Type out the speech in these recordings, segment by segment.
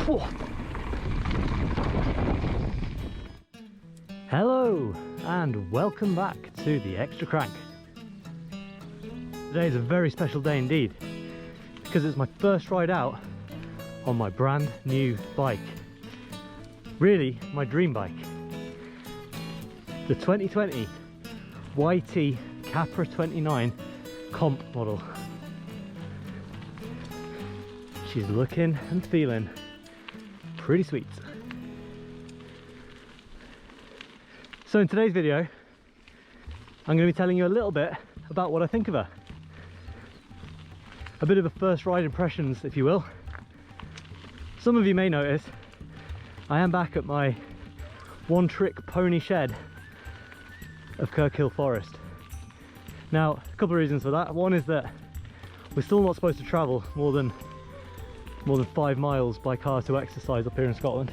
Whoa. Hello and welcome back to the Extra Crank. Today is a very special day indeed because it's my first ride out on my brand new bike. Really, my dream bike. The 2020 YT Capra 29 comp model. She's looking and feeling pretty sweet. So in today's video, I'm going to be telling you a little bit about what I think of her. A bit of a first ride impressions, if you will. Some of you may notice I am back at my one trick pony shed of Kirkhill Forest. Now, a couple of reasons for that. One is that we're still not supposed to travel more than 5 miles by car to exercise up here in Scotland.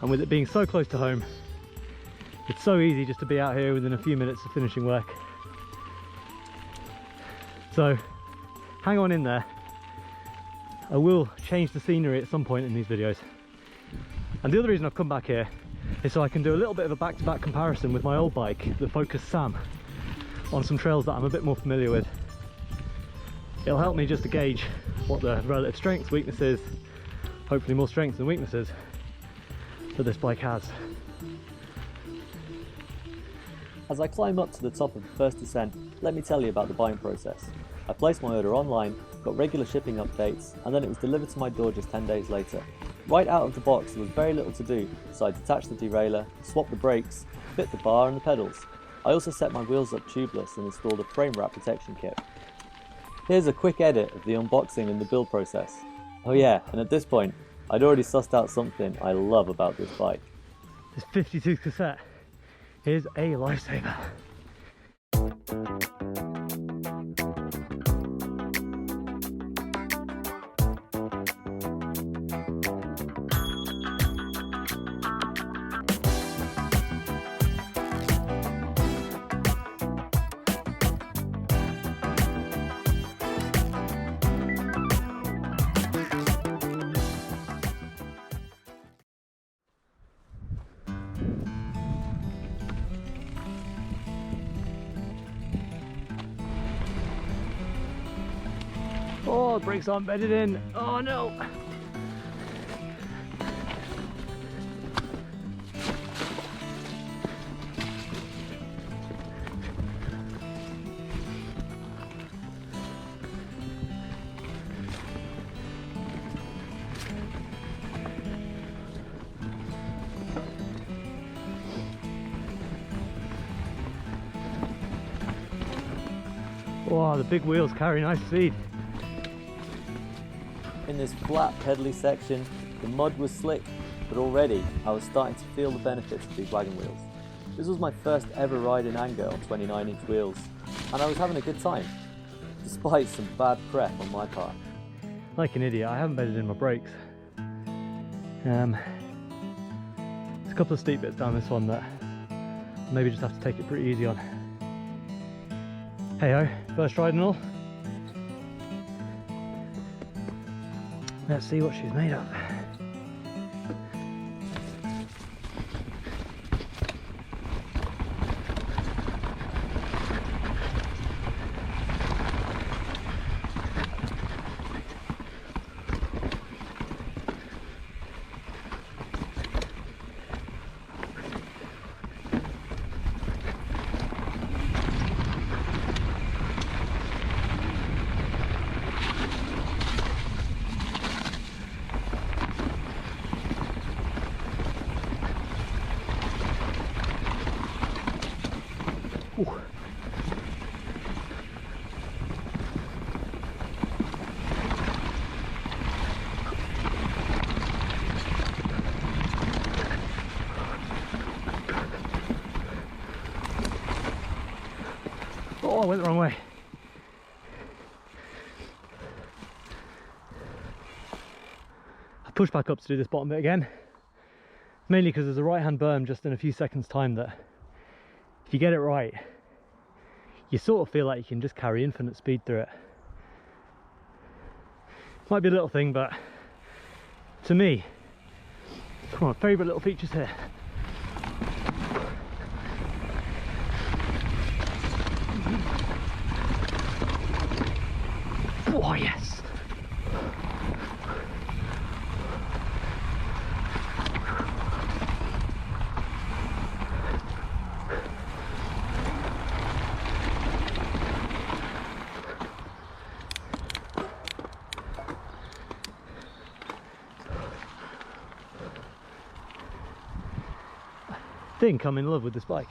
And with it being so close to home, it's so easy just to be out here within a few minutes of finishing work. So hang on in there. I will change the scenery at some point in these videos. And the other reason I've come back here is so I can do a little bit of a back-to-back comparison with my old bike, the Focus Sam, on some trails that I'm a bit more familiar with. It'll help me just to gauge what the relative strengths, weaknesses, hopefully more strengths than weaknesses, that this bike has. As I climb up to the top of the first descent, let me tell you about the buying process. I placed my order online, got regular shipping updates, and then it was delivered to my door just 10 days later. Right out of the box there was very little to do, so I detached the derailleur, swapped the brakes, fit the bar and the pedals. I also set my wheels up tubeless and installed a frame wrap protection kit. Here's a quick edit of the unboxing and the build process. Oh yeah, and at this point, I'd already sussed out something I love about this bike. This 50-tooth cassette is a lifesaver. Oh, the brakes aren't bedded in. Oh no! Wow, the big wheels carry nice speed. In this flat pedally section, the mud was slick, but already I was starting to feel the benefits of these wagon wheels. This was my first ever ride in anger on 29-inch wheels, and I was having a good time, despite some bad prep on my part. Like an idiot, I haven't bedded in my brakes. There's a couple of steep bits down this one that maybe just have to take it pretty easy on. Hey ho, first ride and all. Let's see what she's made of. Ooh. Oh, I went the wrong way. I pushed back up to do this bottom bit again, mainly because there's a right hand berm just in a few seconds time that if you get it right, you sort of feel like you can just carry infinite speed through it. Might be a little thing, but to me, come on, favourite little features here. Oh yes! I think I'm in love with this bike.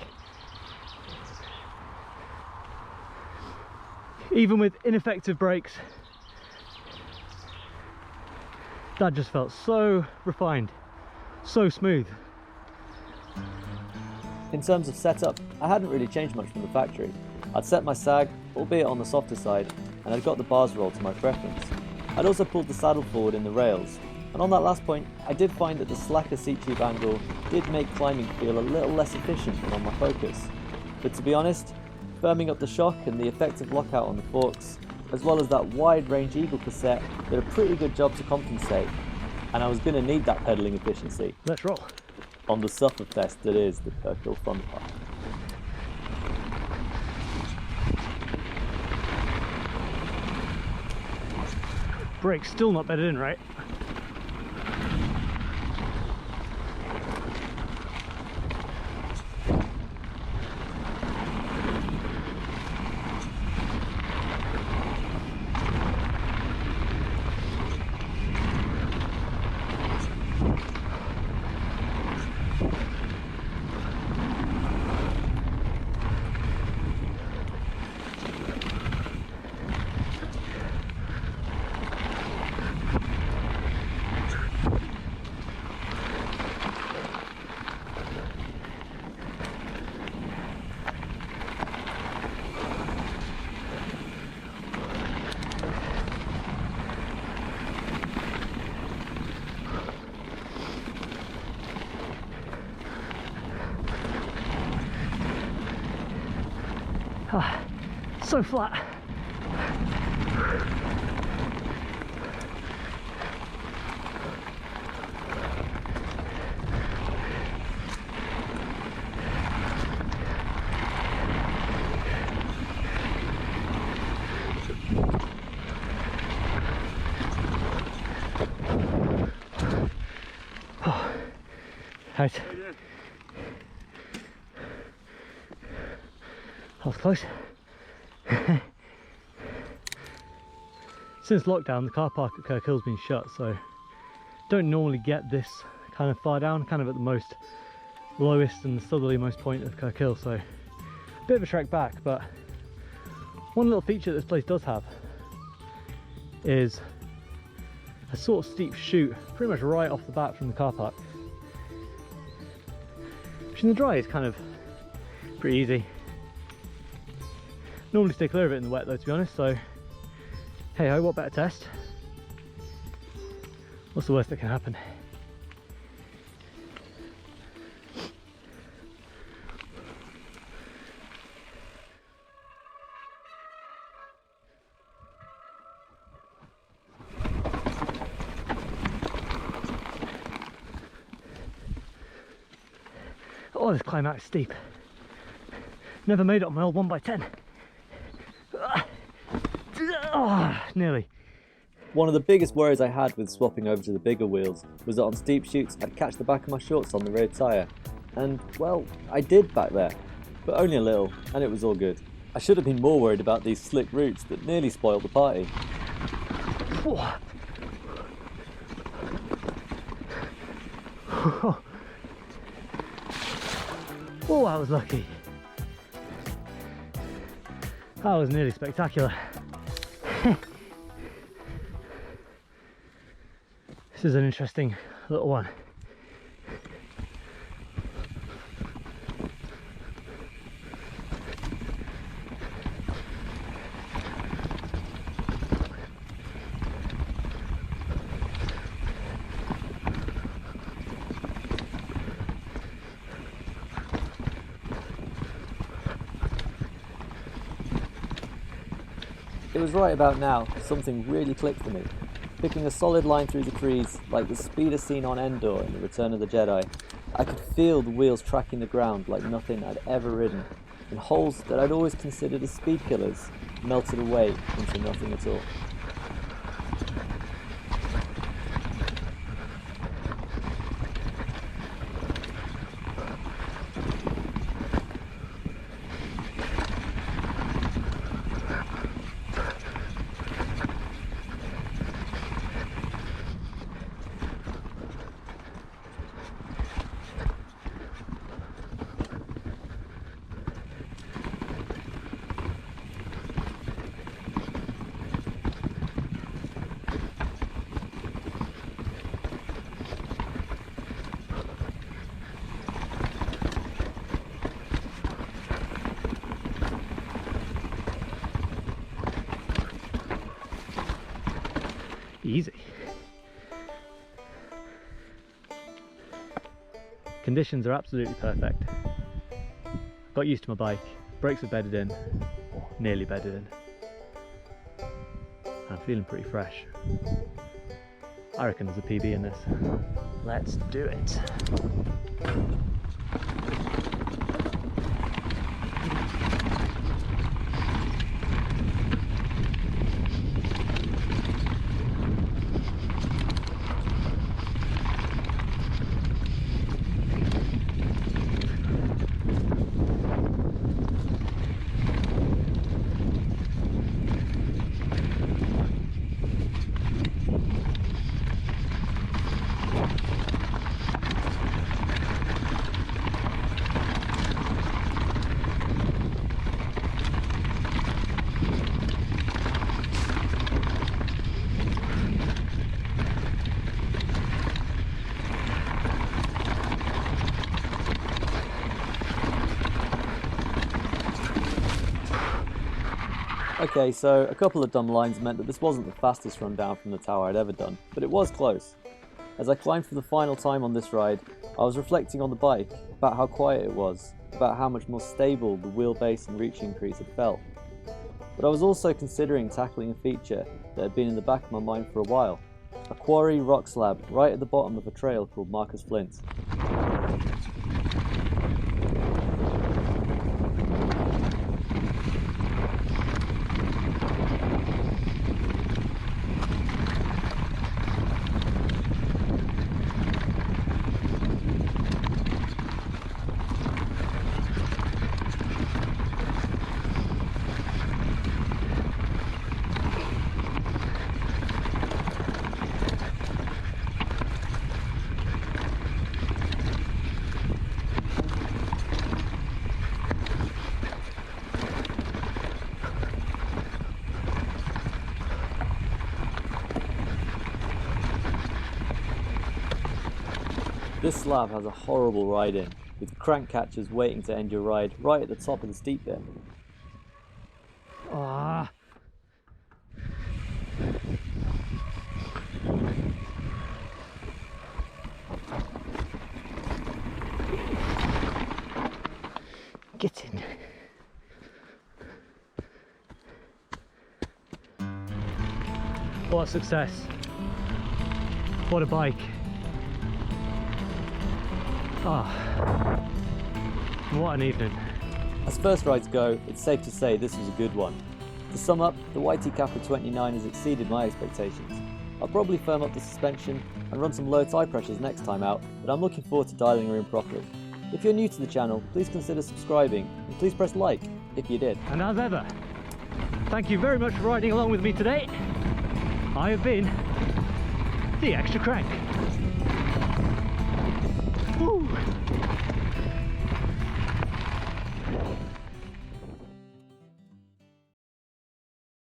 Even with ineffective brakes, that just felt so refined, so smooth. In terms of setup, I hadn't really changed much from the factory. I'd set my sag, albeit on the softer side, and I'd got the bars rolled to my preference. I'd also pulled the saddle forward in the rails, and on that last point, I did find that the slacker seat tube angle did make climbing feel a little less efficient than on my Focus. But to be honest, firming up the shock and the effective lockout on the forks, as well as that wide range Eagle cassette, did a pretty good job to compensate, and I was going to need that pedalling efficiency. Let's roll. On the sufferfest that is the Kirkhill Fun Park. Brakes still not bedded in, right? Ah, so flat. Oh, right. That was close. Since lockdown, the car park at Kirkhill's been shut, so don't normally get this kind of far down, kind of at the most lowest and southerlymost point of Kirkhill, so a bit of a trek back. But one little feature that this place does have is a sort of steep chute, pretty much right off the bat from the car park, which in the dry is kind of pretty easy. Normally stay clear of it in the wet though, to be honest, so hey ho, what better test? What's the worst that can happen? Oh, this climb out is steep. Never made it on my old 1x10. Oh, nearly. One of the biggest worries I had with swapping over to the bigger wheels was that on steep chutes I'd catch the back of my shorts on the rear tyre. And, well, I did back there, but only a little, and it was all good. I should have been more worried about these slick roots that nearly spoiled the party. Oh, oh, I was lucky. That was nearly spectacular. This is an interesting little one. It was right about now something really clicked for me. Picking a solid line through the trees, like the speeder seen on Endor in The Return of the Jedi, I could feel the wheels tracking the ground like nothing I'd ever ridden, and holes that I'd always considered as speed killers melted away into nothing at all. Easy. Conditions are absolutely perfect. Got used to my bike, brakes are bedded in, or nearly bedded in. I'm feeling pretty fresh. I reckon there's a PB in this. Let's do it. Okay, so a couple of dumb lines meant that this wasn't the fastest run down from the tower I'd ever done, but it was close. As I climbed for the final time on this ride, I was reflecting on the bike, about how quiet it was, about how much more stable the wheelbase and reach increase had felt. But I was also considering tackling a feature that had been in the back of my mind for a while, a quarry rock slab right at the bottom of a trail called Marcus Flint. This slab has a horrible ride in, with crank catchers waiting to end your ride right at the top of the steep bit. Ah. Get in. What a success. What a bike. Ah, what an evening. As first rides go, it's safe to say this was a good one. To sum up, the YT Capra 29 has exceeded my expectations. I'll probably firm up the suspension and run some low tire pressures next time out, but I'm looking forward to dialing her in properly. If you're new to the channel, please consider subscribing and please press like if you did. And as ever, thank you very much for riding along with me today. I have been the Extra Crank. Woo.